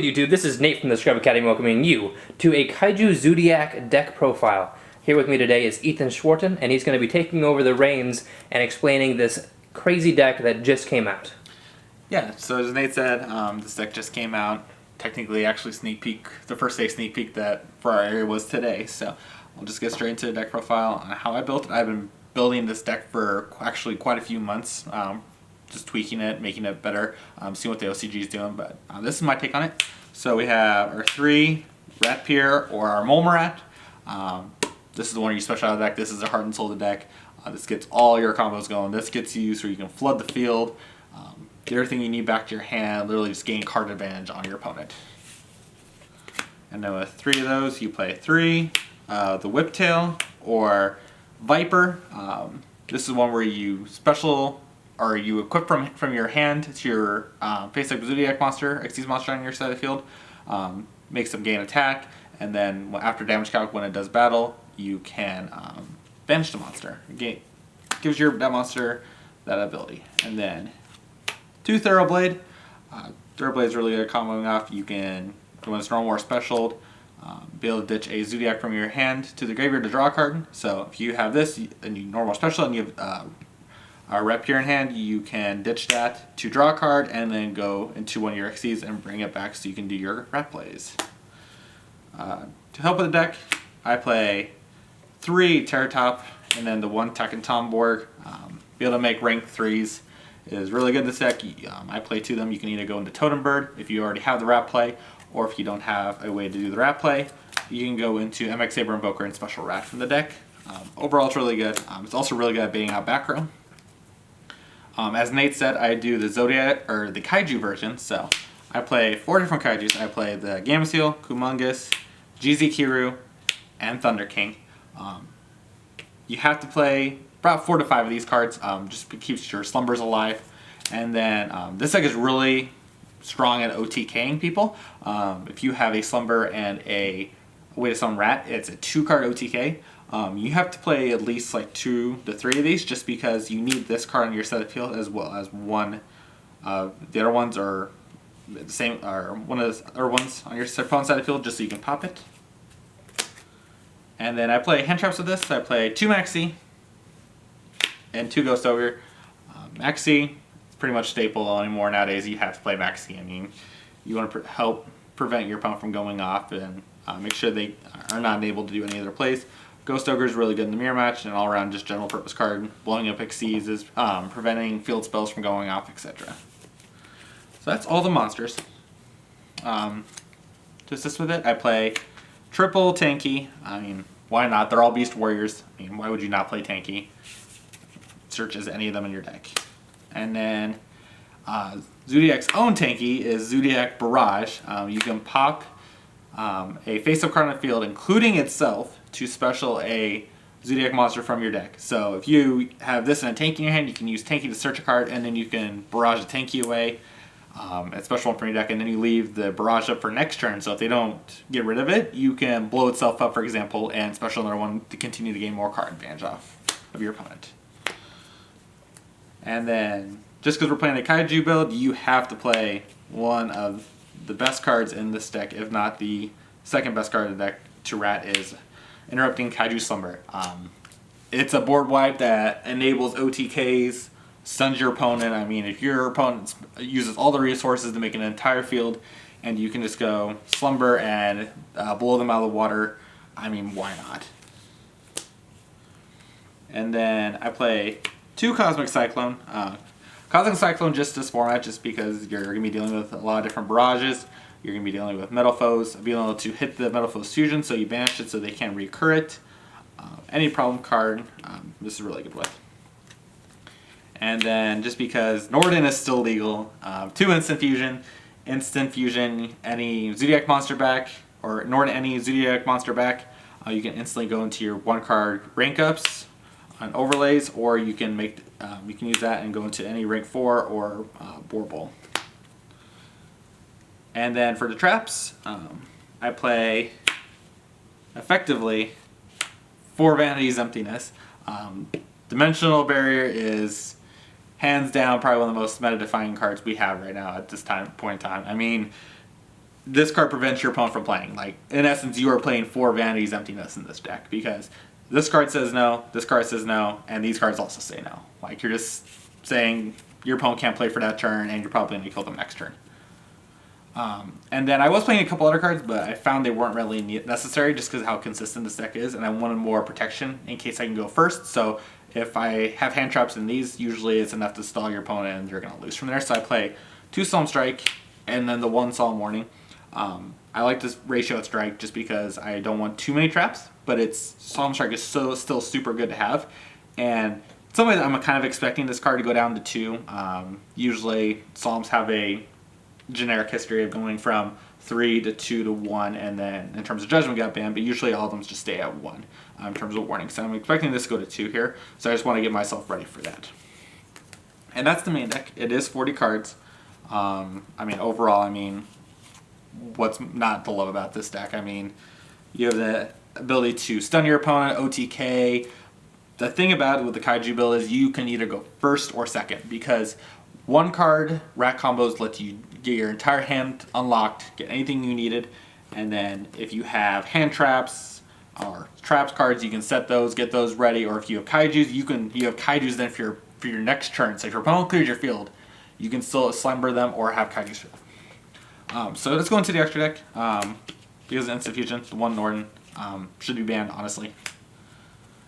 good, YouTube? This is Nate from the Scrub Academy welcoming you to a Kaiju Zoodiac deck profile. Here with me today is Ethan Schwarten, and he's going to be taking over the reins and explaining this crazy deck that just came out. Yeah, so as Nate said, this deck just came out. Technically, actually sneak peek, the first day sneak peek that for our area was today. So I'll just get straight into the deck profile on how I built it. I've been building this deck for actually quite a few months. Just tweaking it, making it better, seeing what the OCG is doing, but this is my take on it. So we have our 3 Rat Pier or our Mole Rat. This is the one you special out of the deck. This is a Heart and Soul of the deck. This gets all your combos going. This gets you so you can flood the field, get everything you need back to your hand, literally just gain card advantage on your opponent. And then with 3 of those, you play 3, the Whiptail or Viper. This is one where you special or you equip from your hand to your face-up Zoodiac monster, XYZ monster on your side of the field, makes them gain attack, and then after damage calc, when it does battle, you can banish the monster. Gives that monster that ability. And then 2 Thoroughblade. Thoroughblade is really good at comboing off. You can, when it's normal or special, be able to ditch a Zoodiac from your hand to the graveyard to draw a card. So if you have this, and you normal special, and you have a Rat Pier in hand, you can ditch that to draw a card and then go into one of your XYZs and bring it back so you can do your rat plays. To help with the deck, I play 3 Terratop and then the 1 Tekken Tomborg. Be able to make rank 3s is really good in this deck. I play 2 of them. You can either go into Totem Bird if you already have the rat play, or if you don't have a way to do the rat play, you can go into MX Saber Invoker and Special Rat from the deck. Overall, it's really good. It's also really good at baiting out back row. As Nate said, I do the Zodiac or the Kaiju version, so I play 4 different Kaijus. I play the Gameciel, Kumongus, GZ Kiru, and Thunder King. You have to play about 4 to 5 of these cards, just keeps your slumbers alive. And then this deck is really strong at OTKing people. If you have a slumber and a way to summon rat, it's a 2-card OTK. You have to play at least like 2 to 3 of these just because you need this card on your set of field as well as one. The other ones are the same, or one of the other ones on your opponent's side of field just so you can pop it. And then I play hand traps with this. I play 2 Maxi and 2 Ghost Ogre. Maxi is pretty much staple anymore nowadays. You have to play Maxi. I mean, you want to help prevent your opponent from going off and make sure they are not able to do any of their plays. Ghost Ogre is really good in the mirror match and all around just general purpose card. Blowing up XYZs is preventing field spells from going off, etc. So that's all the monsters. To assist with it, I play triple Tanky. I mean, why not? They're all Beast Warriors. I mean, why would you not play Tanky? Search as any of them in your deck. And then Zoodiac's own Tanky is Zoodiac Barrage. You can pop a face-up card on the field, including itself, to special a Zoodiac monster from your deck. So if you have this and a Tanky in your hand, you can use Tanky to search a card, and then you can barrage a Tanky away, a special one from your deck, and then you leave the barrage up for next turn. So if they don't get rid of it, you can blow itself up, for example, and special another one to continue to gain more card advantage off of your opponent. And then, just because we're playing a Kaiju build, you have to play one of the best cards in this deck, if not the second best card in the deck to rat, is Interrupting Kaiju Slumber. It's a board wipe that enables OTKs, stuns your opponent. I mean, if your opponent uses all the resources to make an entire field, and you can just go Slumber and blow them out of the water, I mean, why not? And then I play 2 Cosmic Cyclone. Cosmic Cyclone just this format, just because you're going to be dealing with a lot of different barrages. You're going to be dealing with Metal Foes, being able to hit the Metal Foes fusion, so you banish it so they can't recur it. Any problem card, this is really good with. And then just because Norden is still legal, 2 Instant Fusion. Instant Fusion any Zoodiac monster back, or Norden any Zoodiac monster back. You can instantly go into your 1-card rank ups on overlays, or you can make you can use that and go into any rank 4 or Borbol. And then for the traps, I play effectively 4 Vanity's Emptiness. Dimensional Barrier is hands down probably one of the most meta-defining cards we have right now at this point in time. I mean, this card prevents your opponent from playing. Like, in essence, you are playing 4 Vanity's Emptiness in this deck because this card says no, this card says no, and these cards also say no. Like, you're just saying your opponent can't play for that turn, and you're probably going to kill them next turn. And then I was playing a couple other cards, but I found they weren't really necessary just because of how consistent this deck is, and I wanted more protection in case I can go first. So if I have hand traps in these, usually it's enough to stall your opponent, and you're going to lose from there. So I play 2 Solemn Strike, and then the 1 Solemn Warning. I like this ratio of strike just because I don't want too many traps, but Solemn Strike is still super good to have. And in some ways, I'm kind of expecting this card to go down to 2. Usually, Solemns have a generic history of going from 3 to 2 to 1, and then in terms of Judgment got banned, but usually all of them just stay at 1 in terms of warning. So I'm expecting this to go to 2 here, so I just want to get myself ready for that. And that's the main deck. It is 40 cards. I mean, overall, I mean, what's not to love about this deck? I mean, you have the ability to stun your opponent, OTK. The thing about it with the Kaiju build is you can either go first or second, because 1 card rat combos let you get your entire hand unlocked, get anything you needed, and then if you have hand traps or traps cards, you can set those, get those ready, or if you have Kaijus, you have Kaijus then for your next turn. So if your opponent clears your field, you can still slumber them or have Kaijus. So let's go into the extra deck. Because of Instant Fusion, the 1 Norton should be banned, honestly.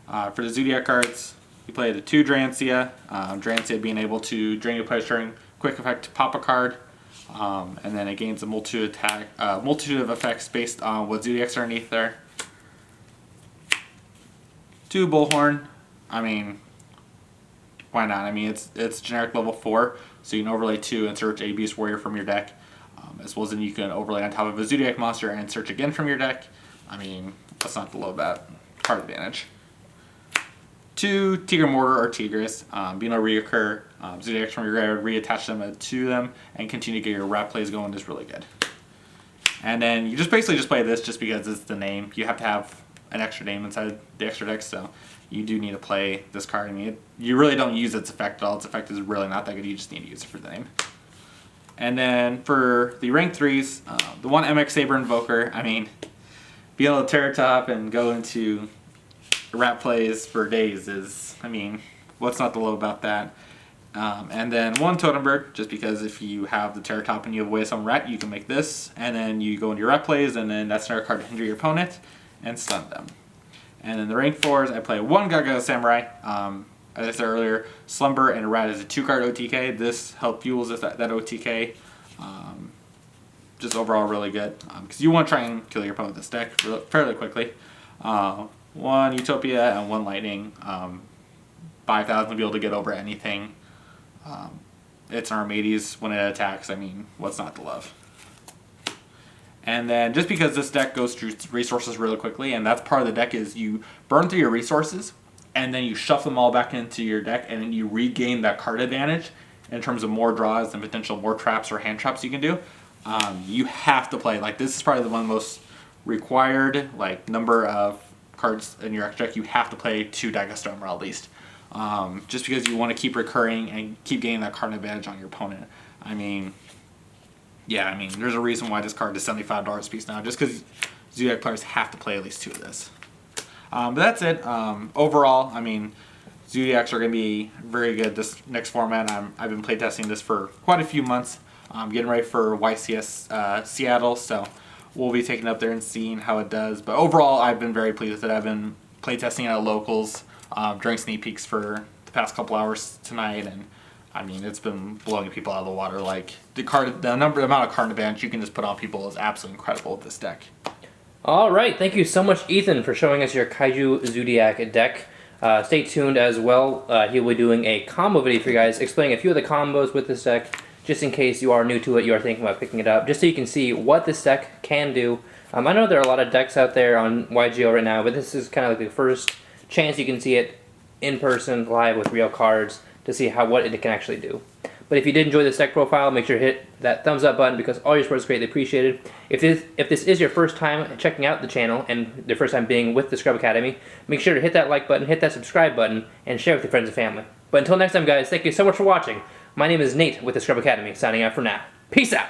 For the Zoodiac cards, you play the 2 Drancia. Drancia being able to drain your player's turn, quick effect to pop a card, and then it gains a multitude of effects based on what Zoodiacs are underneath there. 2 Bullhorn. I mean, why not? I mean, it's generic level 4, so you can overlay 2 and search a Beast Warrior from your deck. As well as then you can overlay on top of a Zoodiac monster and search again from your deck. I mean, that's not the low bat. Card advantage. 2 Tigre Mortar or Tigris, being able to reoccur Zoodiacs from your graveyard, reattach them to them, and continue to get your rat plays going is really good. And then you just basically play this just because it's the name. You have to have an extra name inside the extra deck, so you do need to play this card. I mean, you really don't use its effect at all. Its effect is really not that good. You just need to use it for the name. And then for the rank 3s, the 1 MX Saber Invoker, I mean, being able to Terror Top and go into rat plays for days is, I mean, what's not to love about that? And then 1 Totemberg, just because if you have the Terror Top and you have away some rat, you can make this, and then you go into your rat plays, and then that's another card to hinder your opponent and stun them. And then the rank 4s, I play 1 Gaga Samurai. As I said earlier, Slumber and a Rat is a 2-card OTK. This helps fuels that OTK. Just overall really good. Because you want to try and kill your opponent with this deck fairly quickly. 1 Utopia and 1 Lightning. 5,000 to be able to get over anything. It's an Armades when it attacks. I mean, what's not to love? And then just because this deck goes through resources really quickly, and that's part of the deck, is you burn through your resources, and then you shuffle them all back into your deck, and then you regain that card advantage in terms of more draws and potential more traps or hand traps you can do. You have to play, like, this is probably the one of the most required, like, number of cards in your extra deck. You have to play 2 Dagastormer at least. Just because you want to keep recurring and keep getting that card advantage on your opponent. I mean, yeah, I mean, there's a reason why this card is $75 a piece now, just because Zoodiac players have to play at least 2 of this. But that's it. Overall, I mean, Zoodiacs are going to be very good this next format. I've been playtesting this for quite a few months. I'm getting ready for YCS Seattle, so we'll be taking it up there and seeing how it does. But overall, I've been very pleased with it. I've been playtesting at locals during sneak peeks for the past couple hours tonight, and I mean, it's been blowing people out of the water. Like, the amount of card advantage you can just put on people is absolutely incredible with this deck. All right, thank you so much, Ethan, for showing us your Kaiju Zoodiac deck. Stay tuned as well. He'll be doing a combo video for you guys, explaining a few of the combos with this deck, just in case you are new to it, you are thinking about picking it up, just so you can see what this deck can do. I know there are a lot of decks out there on Yugioh right now, but this is kind of like the first chance you can see it in person, live, with real cards, to see what it can actually do. But if you did enjoy this deck profile, make sure to hit that thumbs up button, because all your support is greatly appreciated. If this is your first time checking out the channel and the first time being with the Scrub Academy, make sure to hit that like button, hit that subscribe button, and share with your friends and family. But until next time, guys, thank you so much for watching. My name is Nate with the Scrub Academy, signing out for now. Peace out!